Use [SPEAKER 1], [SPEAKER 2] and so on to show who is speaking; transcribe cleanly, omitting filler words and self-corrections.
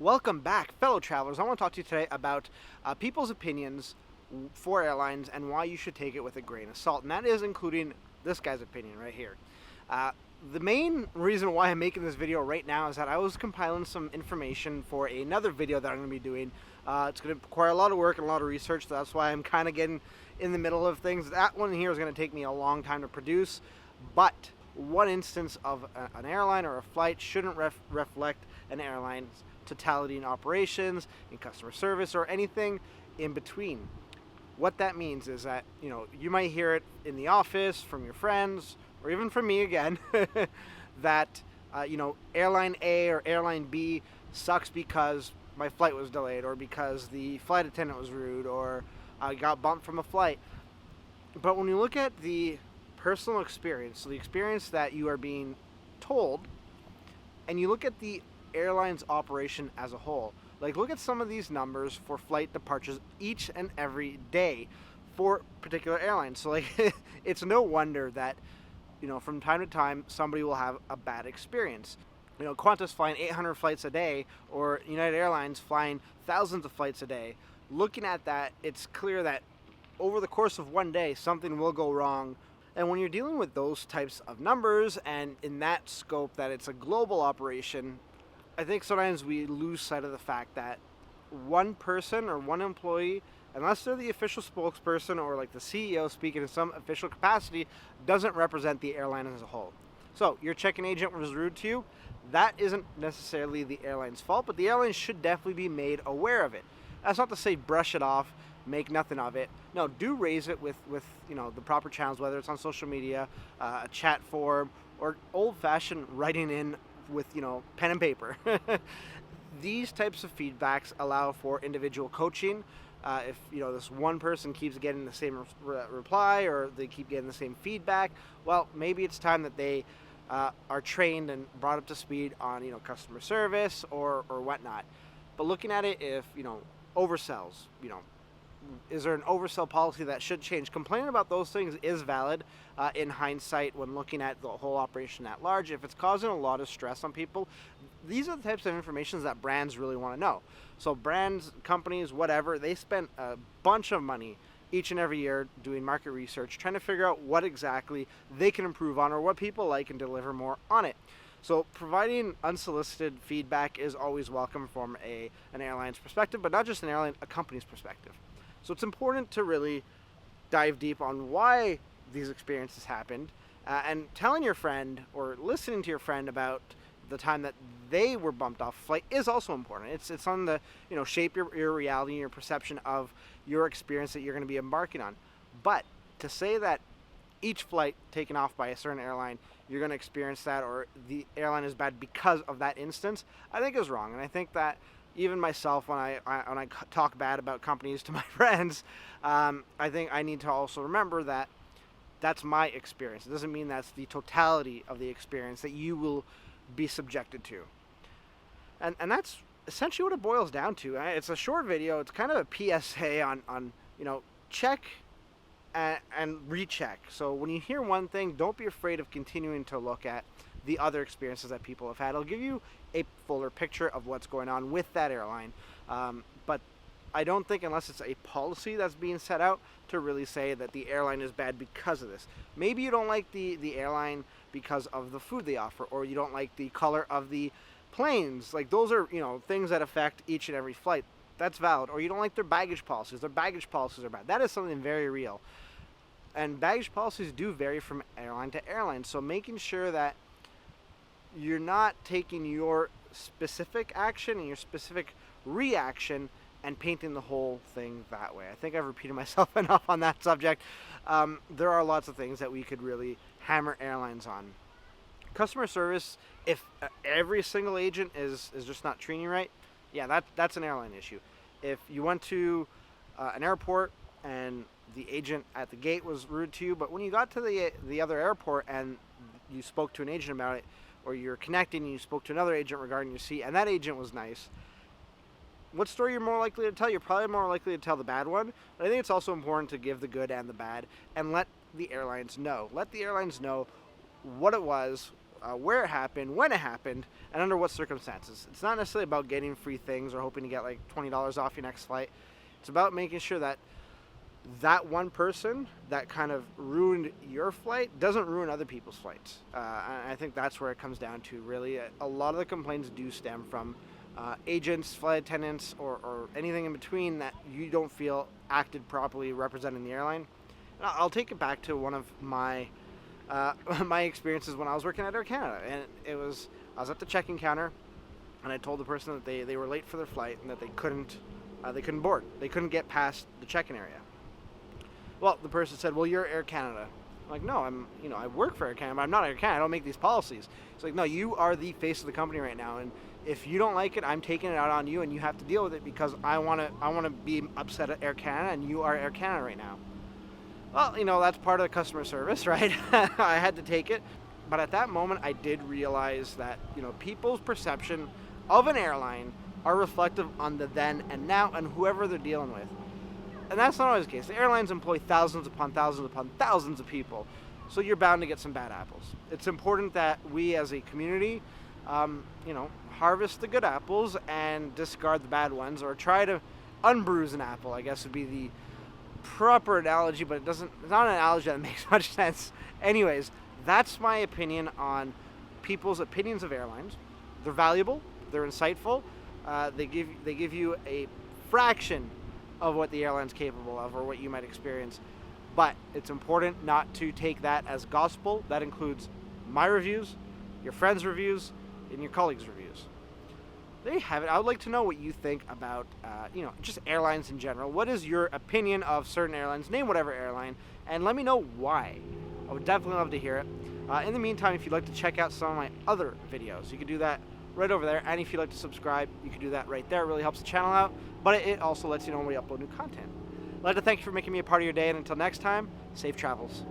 [SPEAKER 1] Welcome back, fellow travelers. I want to talk to you today about people's opinions for airlines and why you should take it with a grain of salt. And that is including this guy's opinion right here. The main reason why I'm making this video right now is that I was compiling some information for another video that I'm going to be doing. It's going to require a lot of work and a lot of research, so that's why I'm kind of getting in the middle of things. That one here is going to take me a long time to produce, but one instance of an airline or a flight shouldn't reflect an airline's totality in operations, in customer service, or anything in between. What that means is that, you might hear it in the office, from your friends, or even from me again, that, airline A or airline B sucks because my flight was delayed, or because the flight attendant was rude, or I got bumped from a flight. But when you look at the personal experience, so the experience that you are being told, and you look at the airline's operation as a whole, like look at some of these numbers for flight departures each and every day for particular airlines. So like it's no wonder that from time to time somebody will have a bad experience. Qantas flying 800 flights a day, or United Airlines flying thousands of flights a day. Looking at that, it's clear that over the course of one day something will go wrong. And when you're dealing with those types of numbers, and in that scope that it's a global operation, I think sometimes we lose sight of the fact that one person or one employee, unless they're the official spokesperson or like the CEO speaking in some official capacity, doesn't represent the airline as a whole. So your check-in agent was rude to you. That isn't necessarily the airline's fault, but the airline should definitely be made aware of it. That's not to say brush it off, make nothing of it. No, do raise it with the proper channels, whether it's on social media, a chat forum, or old-fashioned writing in with pen and paper. These types of feedbacks allow for individual coaching. If this one person keeps getting the same reply, or they keep getting the same feedback, well, maybe it's time that they are trained and brought up to speed on customer service or whatnot. But looking at it, if oversells, is there an oversell policy that should change? Complaining about those things is valid in hindsight when looking at the whole operation at large. If it's causing a lot of stress on people, these are the types of information that brands really want to know. So brands, companies, whatever, they spend a bunch of money each and every year doing market research, trying to figure out what exactly they can improve on, or what people like, and deliver more on it. So providing unsolicited feedback is always welcome from an airline's perspective, but not just an airline, a company's perspective. So it's important to really dive deep on why these experiences happened, and telling your friend or listening to your friend about the time that they were bumped off a flight is also important. It's on the shape your reality and your perception of your experience that you're going to be embarking on. But to say that each flight taken off by a certain airline, you're going to experience that, or the airline is bad because of that instance, I think is wrong. And I think that even myself, when I talk bad about companies to my friends, I think I need to also remember that that's my experience. It doesn't mean that's the totality of the experience that you will be subjected to. And that's essentially what it boils down to. It's a short video. It's kind of a PSA on check and recheck. So when you hear one thing, don't be afraid of continuing to look at the other experiences that people have had. It'll give you a fuller picture of what's going on with that airline. But I don't think, unless it's a policy that's being set out, to really say that the airline is bad because of this. Maybe you don't like the airline because of the food they offer, or you don't like the color of the planes. Like those are things that affect each and every flight. That's valid. Or you don't like their baggage policies. Their baggage policies are bad. That is something very real. And baggage policies do vary from airline to airline. So making sure that you're not taking your specific action and your specific reaction and painting the whole thing that way. I think I've repeated myself enough on that subject. There are lots of things that we could really hammer airlines on. Customer service, if every single agent is just not treating you right, yeah, that's an airline issue. If you went to an airport and the agent at the gate was rude to you, but when you got to the other airport and you spoke to an agent about it, or you're connecting and you spoke to another agent regarding your seat and that agent was nice, what story you're more likely to tell? You're probably more likely to tell the bad one. But I think it's also important to give the good and the bad, and let the airlines know. Let the airlines know what it was, where it happened, when it happened, and under what circumstances. It's not necessarily about getting free things or hoping to get like $20 off your next flight. It's about making sure that that one person that kind of ruined your flight doesn't ruin other people's flights. I think that's where it comes down to, really. A lot of the complaints do stem from agents, flight attendants, or anything in between that you don't feel acted properly representing the airline. And I'll take it back to one of my my experiences when I was working at Air Canada, and I was at the check-in counter, and I told the person that they were late for their flight and that they couldn't board. They couldn't get past the check-in area. Well, the person said, "Well, you're Air Canada." I'm like, "No, I work for Air Canada, but I'm not Air Canada. I don't make these policies." It's like, "No, you are the face of the company right now, and if you don't like it, I'm taking it out on you, and you have to deal with it because I want to be upset at Air Canada, and you are Air Canada right now." Well, that's part of the customer service, right? I had to take it. But at that moment, I did realize that, people's perception of an airline are reflective on the then and now and whoever they're dealing with. And that's not always the case. The airlines employ thousands upon thousands upon thousands of people. So you're bound to get some bad apples. It's important that we as a community, harvest the good apples and discard the bad ones, or try to unbruise an apple, I guess would be the proper analogy, but it's not an analogy that makes much sense. Anyways, that's my opinion on people's opinions of airlines. They're valuable, they're insightful, they give you a fraction of what the airline's capable of or what you might experience. But it's important not to take that as gospel. That includes my reviews, your friends' reviews, and your colleagues' reviews. There you have it. I would like to know what you think about, just airlines in general. What is your opinion of certain airlines? Name whatever airline, and let me know why. I would definitely love to hear it. In the meantime, if you'd like to check out some of my other videos, you can do that right over there. And if you'd like to subscribe, you can do that right there. It really helps the channel out, but it also lets you know when we upload new content. I'd like to thank you for making me a part of your day, and until next time, safe travels.